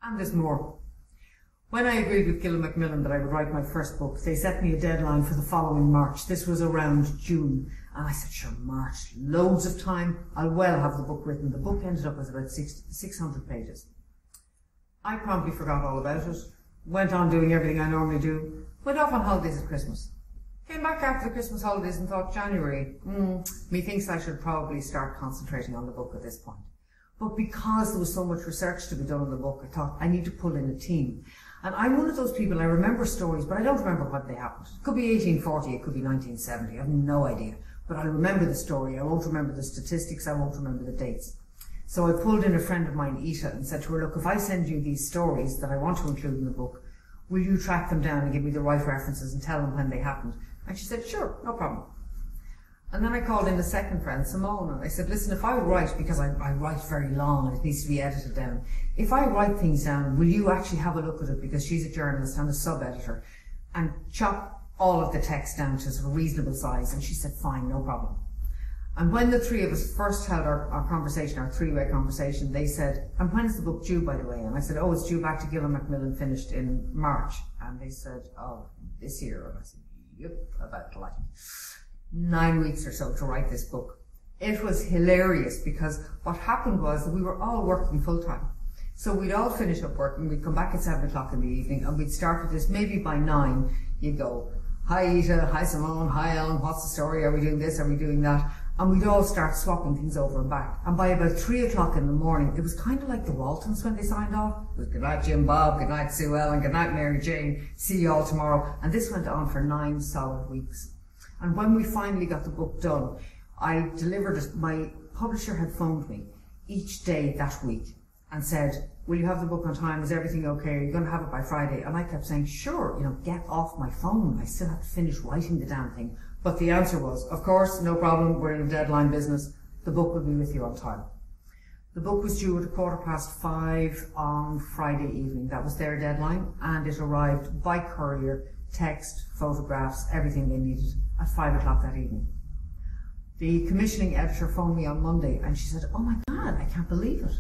And there's more. When I agreed with Gillan Macmillan that I would write my first book, they set me a deadline for the following March. This was around June. And I said, sure, March, loads of time. I'll well have the book written. The book ended up with about 600 pages. I promptly forgot all about it, went on doing everything I normally do, went off on holidays at Christmas. Came back after the Christmas holidays and thought, January, methinks I should probably start concentrating on the book at this point. But because there was so much research to be done on the book, I thought I need to pull in a team. And I'm one of those people, I remember stories, but I don't remember what they happened. It could be 1840, it could be 1970, I have no idea. But I remember the story, I won't remember the statistics, I won't remember the dates. So I pulled in a friend of mine, Ita, and said to her, look, if I send you these stories that I want to include in the book, will you track them down and give me the right references and tell them when they happened? And she said, sure, no problem. And then I called in a second friend, Simone, and I said, listen, if I write, because I write very long and it needs to be edited down, if I write things down, will you actually have a look at it, because she's a journalist and a sub-editor, and chop all of the text down to sort of reasonable size? And she said, fine, no problem. And when the three of us first held our conversation, our three-way conversation, they said, and when is the book due, by the way? And I said, oh, it's due back to Gillan Macmillan, finished in March. And they said, oh, this year? And I said, yep, about like 9 weeks or so to write this book. It was hilarious, because what happened was that we were all working full-time. So we'd all finish up work and we'd come back at 7 o'clock in the evening and we'd start with this. Maybe by 9, you'd go, hi Ita, hi Simone, hi Ellen, what's the story? Are we doing this? Are we doing that? And we'd all start swapping things over and back. And by about 3 o'clock in the morning, it was kind of like the Waltons when they signed off. It was good night Jim Bob, good night Sue Ellen, good night Mary Jane, see you all tomorrow. And this went on for 9 solid weeks. And when we finally got the book done, I delivered it. My publisher had phoned me each day that week and said, will you have the book on time? Is everything okay? Are you going to have it by Friday? And I kept saying, sure, get off my phone. I still have to finish writing the damn thing. But the answer was, of course, no problem. We're in a deadline business. The book will be with you on time. The book was due at 5:15 on Friday evening. That was their deadline. And it arrived by courier, text, photographs, everything they needed at 5 o'clock that evening. The commissioning editor phoned me on Monday and she said, oh my God, I can't believe it.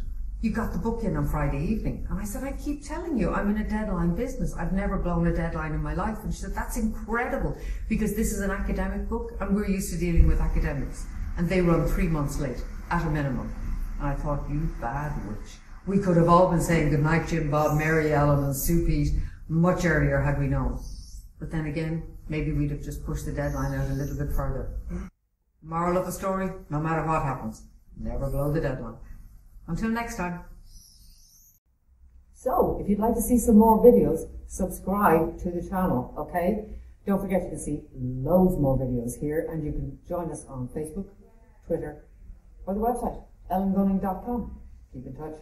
You got the book in on Friday evening. And I said, I keep telling you, I'm in a deadline business. I've never blown a deadline in my life. And she said, that's incredible, because this is an academic book and we're used to dealing with academics. And they run 3 months late, at a minimum. And I thought, you bad witch. We could have all been saying goodnight Jim Bob, Mary Ellen and Sue Pete much earlier had we known. But then again, maybe we'd have just pushed the deadline out a little bit further. Moral of the story, no matter what happens, never blow the deadline. Until next time. So, if you'd like to see some more videos, subscribe to the channel, okay? Don't forget you can see loads more videos here, and you can join us on Facebook, Twitter, or the website, ellengunning.com. Keep in touch.